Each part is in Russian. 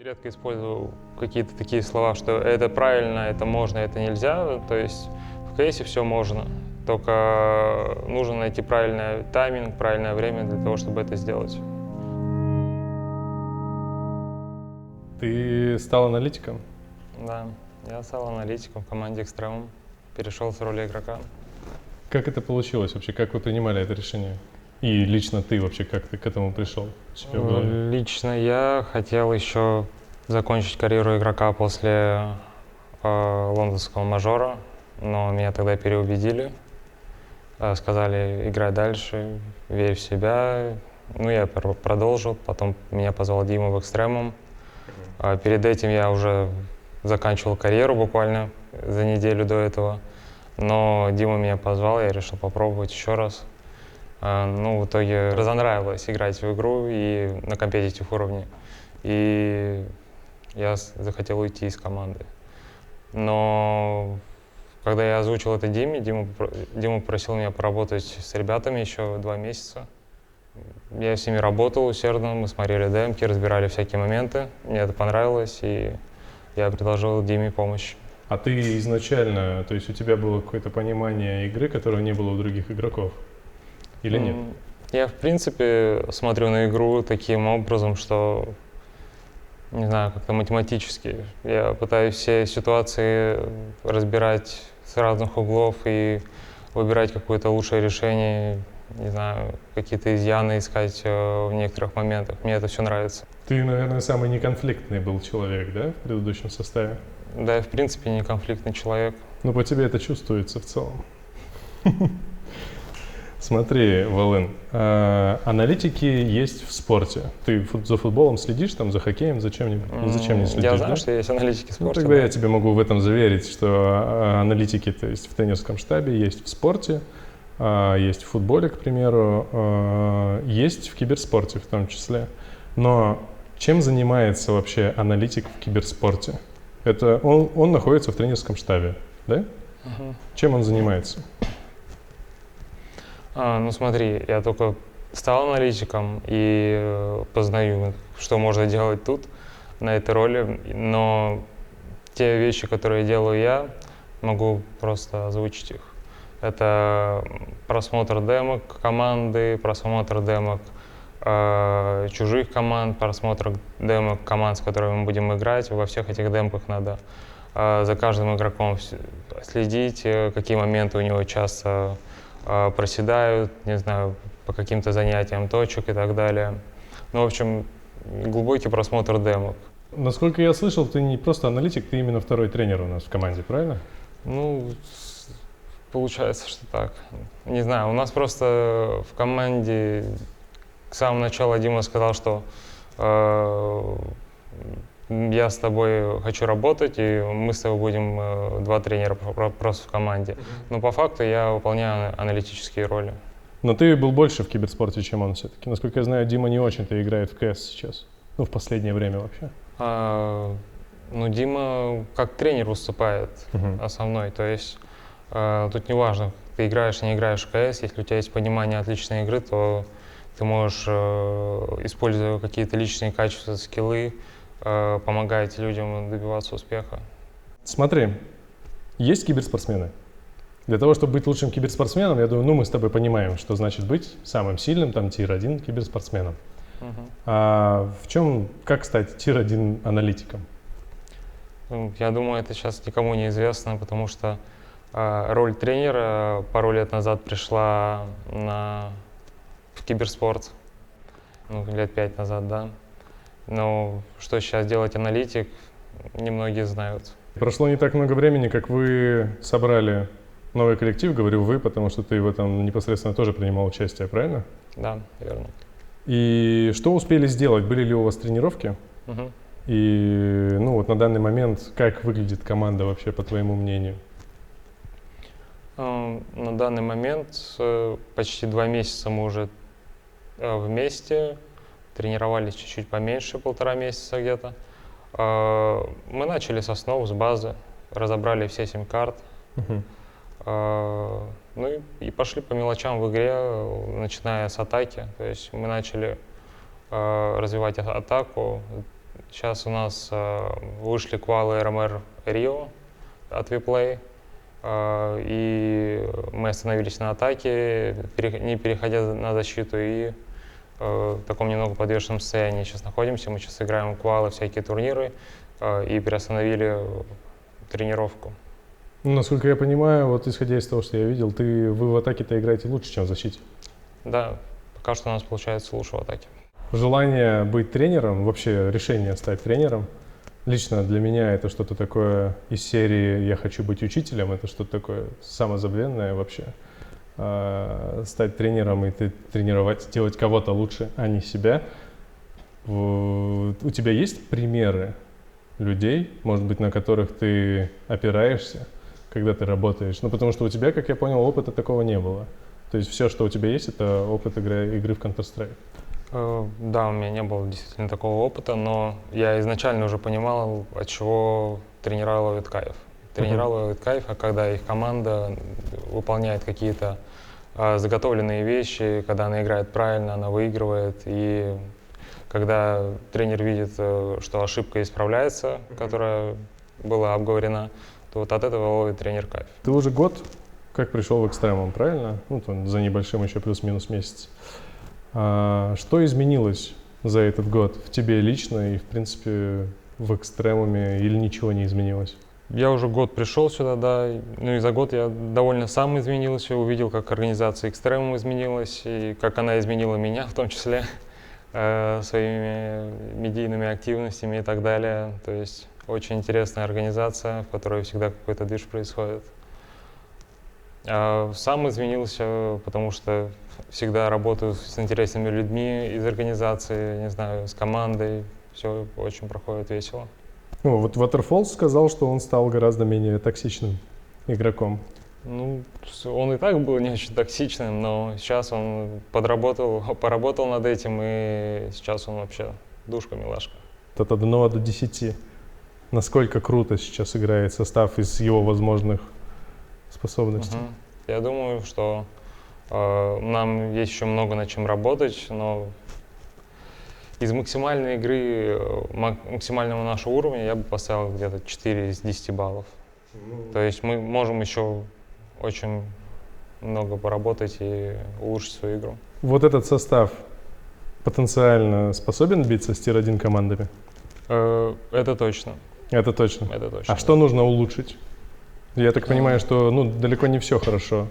Редко использую какие-то такие слова, что это правильно, это можно, это нельзя. То есть в КСе все можно, только нужно найти правильный тайминг, правильное время для того, чтобы это сделать. Ты стал аналитиком? Да, я стал аналитиком в команде Extremum, перешел с роли игрока. Как это получилось вообще? Как вы принимали это решение? И лично ты вообще, как ты к этому пришел? У себя в голове? Лично я хотел еще закончить карьеру игрока после лондонского мажора, но меня тогда переубедили. Сказали, играй дальше, верь в себя. Ну, я продолжил, потом меня позвал Дима в Экстремум. Перед этим я уже заканчивал карьеру буквально за неделю до этого. Но Дима меня позвал, я решил попробовать еще раз. Ну, в итоге разонравилось играть в игру и на компетитив уровне. И я захотел уйти из команды. Но когда я озвучил это Диме, Дима попросил меня поработать с ребятами еще 2 месяца. Я с ними работал усердно, мы смотрели демки, разбирали всякие моменты. Мне это понравилось, и я предложил Диме помощь. А ты изначально, то есть у тебя было какое-то понимание игры, которого не было у других игроков? Или нет? Я, в принципе, смотрю на игру таким образом, что, не знаю, как-то математически. Я пытаюсь все ситуации разбирать с разных углов и выбирать какое-то лучшее решение, не знаю, какие-то изъяны искать в некоторых моментах. Мне это все нравится. Ты, наверное, самый неконфликтный был человек, да, в предыдущем составе? Да, я, в принципе, не конфликтный человек. Ну, по тебе это чувствуется в целом. Смотри, Волын, аналитики есть в спорте. Ты за футболом следишь, там, за хоккеем, за чем-нибудь? Зачем не следишь? Я знаю, да? что есть аналитики спорта. Ну, тогда я тебе могу в этом заверить, что аналитики, то есть в тренерском штабе, есть в спорте, есть в футболе, к примеру, есть в киберспорте в том числе. Но чем занимается вообще аналитик в киберспорте? Это он находится в тренерском штабе, да? Чем он занимается? Ну смотри, я только стал аналитиком и познаю, что можно делать тут, на этой роли, но те вещи, которые делаю я, могу просто озвучить их. Это просмотр демок команды, просмотр демок чужих команд, просмотр демок команд, с которыми мы будем играть. Во всех этих демках надо за каждым игроком следить, какие моменты у него часто проседают, не знаю, по каким-то занятиям точек и так далее. Ну, в общем, глубокий просмотр демок. Насколько я слышал, ты не просто аналитик, ты именно второй тренер у нас в команде, правильно? Ну, получается, что так. Не знаю, у нас просто в команде с самого начала Дима сказал, что я с тобой хочу работать, и мы с тобой будем 2 тренера просто в команде. Но по факту я выполняю аналитические роли. Но ты был больше в киберспорте, чем он все-таки. Насколько я знаю, Дима не очень-то играет в КС сейчас. Ну, в последнее время вообще. Ну, Дима как тренер выступает основной. То есть тут не важно, ты играешь, не играешь в КС. Если у тебя есть понимание отличной игры, то ты можешь, используя какие-то личные качества, скиллы, помогать людям добиваться успеха. Смотри, есть киберспортсмены. Для того, чтобы быть лучшим киберспортсменом, я думаю, мы с тобой понимаем, что значит быть самым сильным, там, тир-1 киберспортсменом. А в чем, как стать тир-1 аналитиком? Я думаю, это сейчас никому не известно, потому что роль тренера пару лет назад пришла в киберспорт, лет 5 назад, да. Но что сейчас делать аналитик, немногие знают. Прошло не так много времени, как вы собрали новый коллектив, говорю вы, потому что ты в этом непосредственно тоже принимал участие, правильно? Да, верно. И что успели сделать? Были ли у вас тренировки? И ну вот на данный момент, как выглядит команда вообще, по твоему мнению? На данный момент почти 2 месяца мы уже вместе, тренировались чуть-чуть поменьше, 1,5 месяца где-то. Мы начали с основ, с базы, разобрали все 7 карт. Ну и пошли по мелочам в игре, начиная с атаки. То есть мы начали развивать атаку, Сейчас у нас вышли квалы РМР Рио от Виплей, и мы остановились на атаке, не переходя на защиту, и в таком немного подвешенном состоянии сейчас находимся. Мы сейчас играем квалы, всякие турниры, и приостановили тренировку. Ну, насколько я понимаю, вот исходя из того, что я видел, вы в атаке-то играете лучше, чем в защите. Да, пока что у нас получается лучше в атаке. Желание быть тренером, вообще решение стать тренером, лично для меня это что-то такое из серии «Я хочу быть учителем», это что-то такое самозабвенное вообще. Стать тренером и тренировать, делать кого-то лучше, а не себя. У тебя есть примеры людей, может быть, на которых ты опираешься, когда ты работаешь? Ну, потому что у тебя, как я понял, опыта такого не было. То есть все, что у тебя есть, это опыт игры в Counter-Strike. Да, у меня не было действительно такого опыта, но я изначально уже понимал, от чего тренера ловят кайф. Тренера ловят кайф, а когда их команда выполняет какие-то заготовленные вещи, когда она играет правильно, она выигрывает, и когда тренер видит, что ошибка исправляется, которая была обговорена, то вот от этого ловит тренер кайф. Ты уже год как пришел в Экстремум, правильно? Ну, там, за небольшим еще плюс-минус месяц. Что изменилось за этот год в тебе лично и, в принципе, в Экстремуме, или ничего не изменилось? Я уже год пришел сюда, да, ну и за год я довольно сам изменился, увидел, как организация Экстремум изменилась, и как она изменила меня в том числе, своими медийными активностями и так далее. То есть очень интересная организация, в которой всегда какой-то движ происходит. Сам изменился, потому что всегда работаю с интересными людьми из организации, не знаю, с командой. Все очень проходит весело. Ну, вот Waterfalls сказал, что он стал гораздо менее токсичным игроком. Ну, он и так был не очень токсичным, но сейчас он поработал над этим, и сейчас он вообще душка-милашка. От 1 до 10. Насколько круто сейчас играет состав из его возможных способностей? Я думаю, что нам есть еще много над чем работать, но из максимальной игры, максимального нашего уровня я бы поставил где-то 4 из 10 баллов. То есть мы можем еще очень много поработать и улучшить свою игру. Вот этот состав потенциально способен биться с тир-1 командами? Это точно. Это точно? Это точно. А что нужно улучшить? Я так понимаю, что далеко не все хорошо.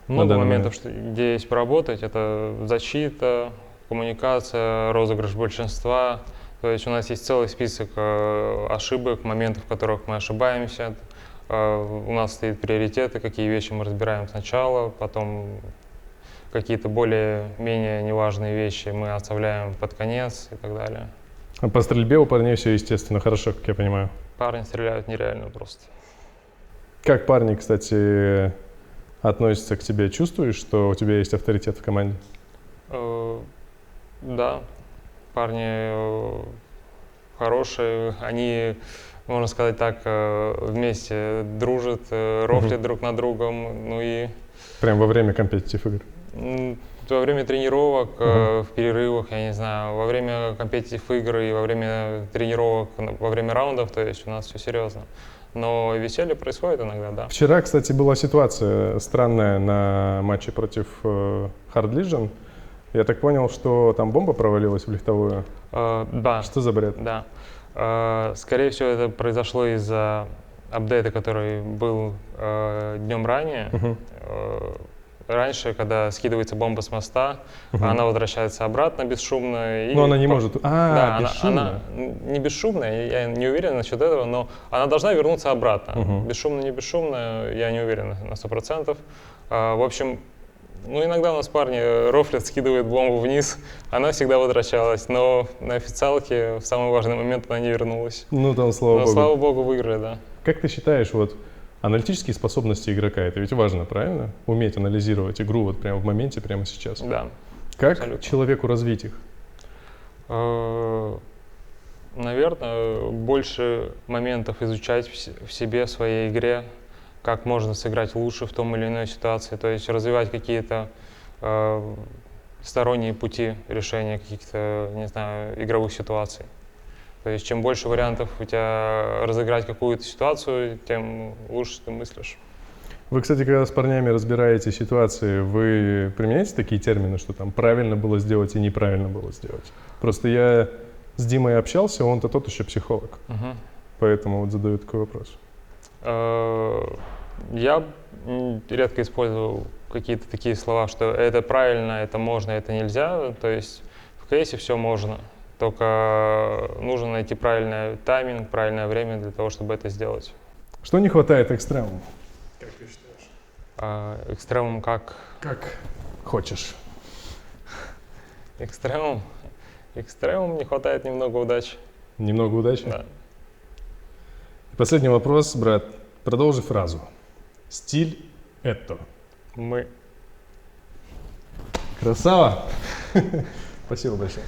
Много моментов, где есть поработать. Это защита, коммуникация, розыгрыш большинства. То есть у нас есть целый список ошибок, моментов, в которых мы ошибаемся. У нас стоят приоритеты, какие вещи мы разбираем сначала, потом какие-то более-менее неважные вещи мы оставляем под конец и так далее. А по стрельбе у парней все, естественно, хорошо, как я понимаю. Парни стреляют нереально просто. Как парни, кстати, относятся к тебе? Чувствуешь, что у тебя есть авторитет в команде? Да, парни хорошие, они, можно сказать так, вместе дружат, рофлят друг над другом, ну и… Прям во время компетитив игр? Во время тренировок, в перерывах, я не знаю, во время компетитив игр и во время тренировок, во время раундов, то есть у нас все серьезно. Но веселье происходит иногда, да. Вчера, кстати, была ситуация странная на матче против Hard Legion. Я так понял, что там бомба провалилась в лифтовую? Да. Что за бред? Да. Скорее всего, это произошло из-за апдейта, который был днем ранее. Раньше, когда скидывается бомба с моста, она возвращается обратно бесшумно. Но она не может. Да, бесшумно. она не бесшумная, я не уверен насчет этого, но она должна вернуться обратно. Бесшумно, не бесшумно, я не уверен на 100%. В общем, иногда у нас парни рофлят, скидывают бомбу вниз, она всегда возвращалась, но на официалке в самый важный момент она не вернулась. Там, слава богу. Слава богу, выиграли, да. Как ты считаешь, аналитические способности игрока, это ведь важно, правильно? Уметь анализировать игру прямо в моменте, прямо сейчас. Да. Как абсолютно. Человеку развить их? Наверное, больше моментов изучать в себе, в своей игре, как можно сыграть лучше в том или иной ситуации, то есть развивать какие-то сторонние пути решения каких-то, не знаю, игровых ситуаций. То есть чем больше вариантов у тебя разыграть какую-то ситуацию, тем лучше ты мыслишь. Вы, кстати, когда с парнями разбираете ситуации, вы применяете такие термины, что там правильно было сделать и неправильно было сделать? Просто я с Димой общался, он-то тот еще психолог, поэтому вот задаю такой вопрос. Я редко использую какие-то такие слова, что это правильно, это можно, это нельзя. То есть в кейсе все можно, только нужно найти правильный тайминг, правильное время для того, чтобы это сделать. Что не хватает экстремуму? Как ты считаешь? Экстремум как? Как хочешь. Экстремум? Экстремум не хватает немного удачи. Немного удачи? Да. И последний вопрос, брат. Продолжи фразу. Стиль – это. Мы. Красава! Спасибо большое.